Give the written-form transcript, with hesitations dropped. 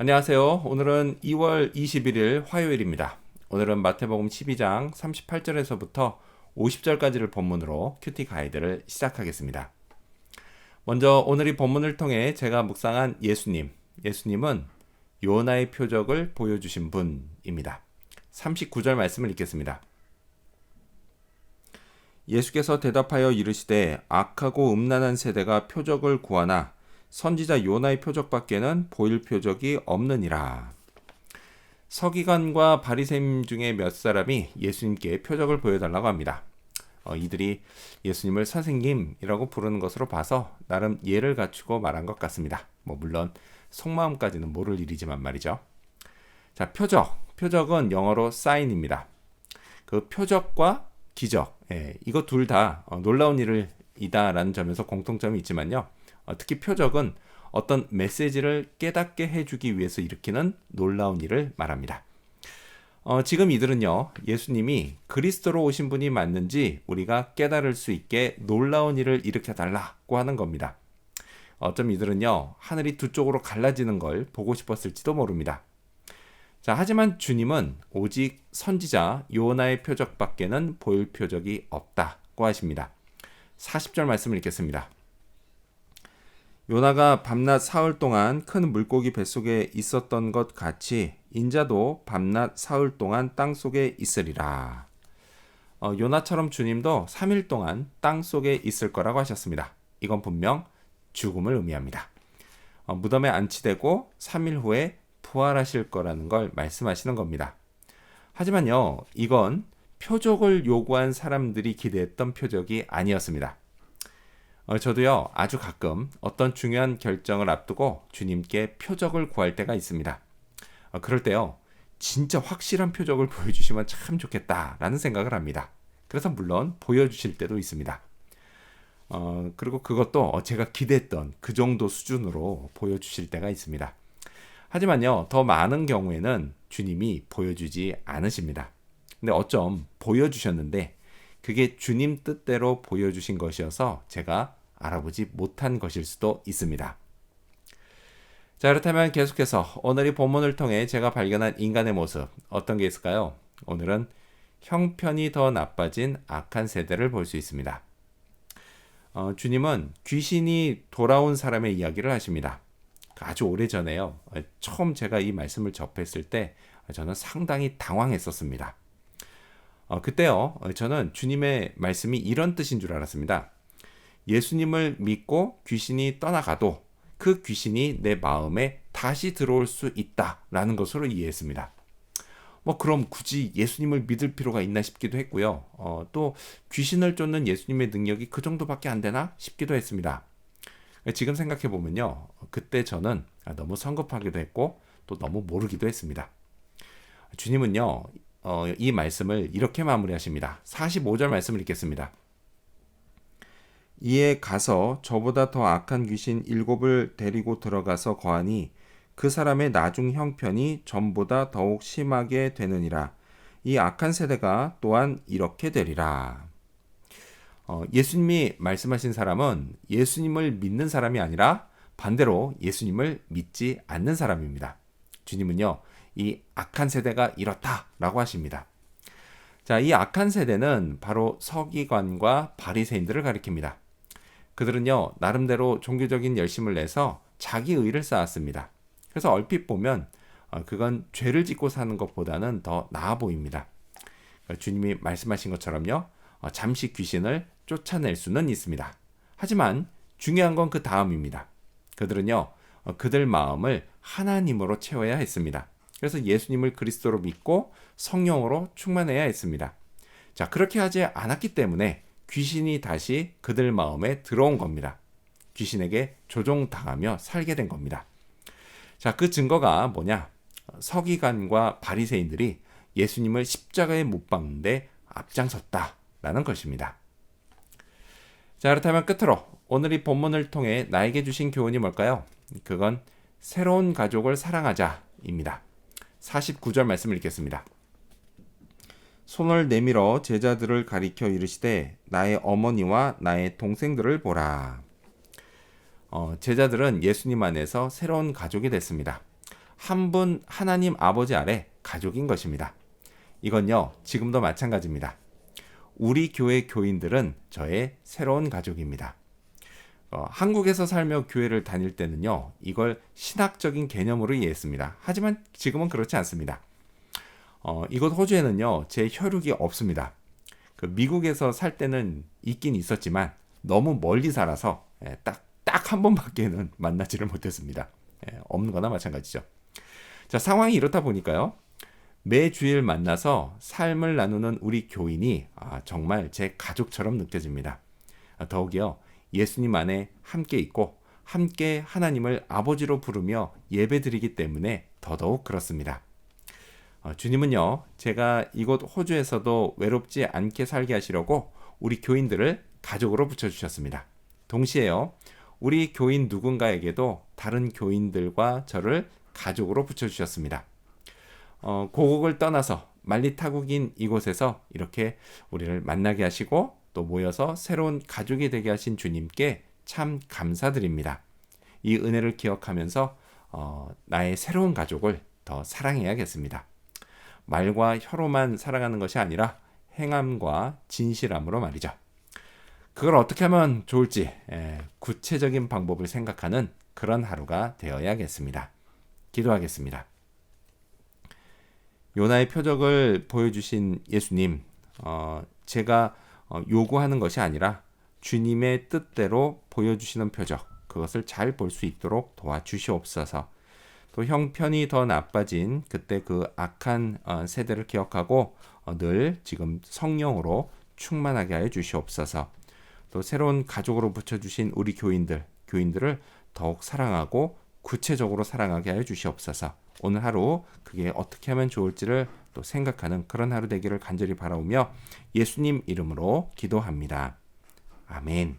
안녕하세요. 오늘은 2월 21일 화요일입니다. 오늘은 마태복음 12장 38절에서부터 50절까지를 본문으로 큐티 가이드를 시작하겠습니다. 먼저 오늘 이 본문을 통해 제가 묵상한 예수님은 요나의 표적을 보여주신 분입니다. 39절 말씀을 읽겠습니다. 예수께서 대답하여 이르시되 악하고 음란한 세대가 표적을 구하나 선지자 요나의 표적밖에는 보일 표적이 없느니라. 서기관과 바리새인 중에 몇 사람이 예수님께 표적을 보여달라고 합니다. 이들이 예수님을 선생님이라고 부르는 것으로 봐서 나름 예를 갖추고 말한 것 같습니다. 물론 속마음까지는 모를 일이지만 말이죠. 자, 표적은 영어로 sign입니다. 그 표적과 기적, 이거 둘 다 놀라운 일이다라는 점에서 공통점이 있지만요. 특히 표적은 어떤 메시지를 깨닫게 해주기 위해서 일으키는 놀라운 일을 말합니다. 지금 이들은요, 예수님이 그리스도로 오신 분이 맞는지 우리가 깨달을 수 있게 놀라운 일을 일으켜달라고 하는 겁니다. 어쩜 이들은요, 하늘이 두 쪽으로 갈라지는 걸 보고 싶었을지도 모릅니다. 자, 하지만 주님은 오직 선지자 요나의 표적밖에는 보일 표적이 없다고 하십니다. 40절 말씀을 읽겠습니다. 요나가 밤낮 사흘 동안 큰 물고기 뱃속에 있었던 것 같이 인자도 밤낮 사흘 동안 땅속에 있으리라. 요나처럼 주님도 3일 동안 땅속에 있을 거라고 하셨습니다. 이건 분명 죽음을 의미합니다. 무덤에 안치되고 3일 후에 부활하실 거라는 걸 말씀하시는 겁니다. 하지만요, 이건 표적을 요구한 사람들이 기대했던 표적이 아니었습니다. 저도요, 아주 가끔 어떤 중요한 결정을 앞두고 주님께 표적을 구할 때가 있습니다. 그럴 때요, 진짜 확실한 표적을 보여주시면 참 좋겠다라는 생각을 합니다. 그래서 물론 보여주실 때도 있습니다. 그리고 그것도 제가 기대했던 그 정도 수준으로 보여주실 때가 있습니다. 하지만요, 더 많은 경우에는 주님이 보여주지 않으십니다. 근데 어쩜 보여주셨는데 그게 주님 뜻대로 보여주신 것이어서 제가 알아보지 못한 것일 수도 있습니다. 자, 그렇다면 계속해서 오늘 이 본문을 통해 제가 발견한 인간의 모습, 어떤 게 있을까요? 오늘은 형편이 더 나빠진 악한 세대를 볼 수 있습니다. 주님은 귀신이 돌아온 사람의 이야기를 하십니다. 아주 오래전에요. 처음 제가 이 말씀을 접했을 때 저는 상당히 당황했었습니다. 그때요, 저는 주님의 말씀이 이런 뜻인 줄 알았습니다. 예수님을 믿고 귀신이 떠나가도 그 귀신이 내 마음에 다시 들어올 수 있다라는 것으로 이해했습니다. 그럼 굳이 예수님을 믿을 필요가 있나 싶기도 했고요. 또 귀신을 쫓는 예수님의 능력이 그 정도밖에 안 되나 싶기도 했습니다. 지금 생각해보면요, 그때 저는 너무 성급하기도 했고 또 너무 모르기도 했습니다. 주님은요, 이 말씀을 이렇게 마무리하십니다. 45절 말씀을 읽겠습니다. 이에 가서 저보다 더 악한 귀신 7을 데리고 들어가서 거하니 그 사람의 나중 형편이 전보다 더욱 심하게 되느니라. 이 악한 세대가 또한 이렇게 되리라. 예수님이 말씀하신 사람은 예수님을 믿는 사람이 아니라 반대로 예수님을 믿지 않는 사람입니다. 주님은요, 이 악한 세대가 이렇다라고 하십니다. 자, 이 악한 세대는 바로 서기관과 바리새인들을 가리킵니다. 그들은요, 나름대로 종교적인 열심을 내서 자기 의를 쌓았습니다. 그래서 얼핏 보면 그건 죄를 짓고 사는 것보다는 더 나아 보입니다. 주님이 말씀하신 것처럼요, 잠시 귀신을 쫓아낼 수는 있습니다. 하지만 중요한 건 그 다음입니다. 그들은요, 그들 마음을 하나님으로 채워야 했습니다. 그래서 예수님을 그리스도로 믿고 성령으로 충만해야 했습니다. 자, 그렇게 하지 않았기 때문에 귀신이 다시 그들 마음에 들어온 겁니다. 귀신에게 조종당하며 살게 된 겁니다. 자, 그 증거가 뭐냐? 서기관과 바리새인들이 예수님을 십자가에 못 박는데 앞장섰다라는 것입니다. 자, 그렇다면 끝으로 오늘 이 본문을 통해 나에게 주신 교훈이 뭘까요? 그건 새로운 가족을 사랑하자입니다. 49절 말씀을 읽겠습니다. 손을 내밀어 제자들을 가리켜 이르시되 나의 어머니와 나의 동생들을 보라. 제자들은 예수님 안에서 새로운 가족이 됐습니다. 한 분 하나님 아버지 아래 가족인 것입니다. 이건요, 지금도 마찬가지입니다. 우리 교회 교인들은 저의 새로운 가족입니다. 한국에서 살며 교회를 다닐 때는요, 이걸 신학적인 개념으로 이해했습니다. 하지만 지금은 그렇지 않습니다. 이곳 호주에는요, 제 혈육이 없습니다. 미국에서 살 때는 있긴 있었지만 너무 멀리 살아서 딱 한 번밖에는 만나지를 못했습니다. 없는 거나 마찬가지죠. 자, 상황이 이렇다 보니까요, 매 주일 만나서 삶을 나누는 우리 교인이 정말 제 가족처럼 느껴집니다. 더욱이요, 예수님 안에 함께 있고 함께 하나님을 아버지로 부르며 예배드리기 때문에 더더욱 그렇습니다. 주님은요, 제가 이곳 호주에서도 외롭지 않게 살게 하시려고 우리 교인들을 가족으로 붙여주셨습니다. 동시에요, 우리 교인 누군가에게도 다른 교인들과 저를 가족으로 붙여주셨습니다. 고국을 떠나서 만리타국인 이곳에서 이렇게 우리를 만나게 하시고 또 모여서 새로운 가족이 되게 하신 주님께 참 감사드립니다. 이 은혜를 기억하면서 나의 새로운 가족을 더 사랑해야겠습니다. 말과 혀로만 사랑하는 것이 아니라 행함과 진실함으로 말이죠. 그걸 어떻게 하면 좋을지 구체적인 방법을 생각하는 그런 하루가 되어야겠습니다. 기도하겠습니다. 요나의 표적을 보여주신 예수님, 제가 요구하는 것이 아니라 주님의 뜻대로 보여주시는 표적, 그것을 잘 볼 수 있도록 도와주시옵소서. 또 형편이 더 나빠진 그때 그 악한 세대를 기억하고 늘 지금 성령으로 충만하게 하여 주시옵소서. 또 새로운 가족으로 붙여주신 우리 교인들을 더욱 사랑하고 구체적으로 사랑하게 하여 주시옵소서. 오늘 하루 그게 어떻게 하면 좋을지를 또 생각하는 그런 하루 되기를 간절히 바라오며 예수님 이름으로 기도합니다. 아멘.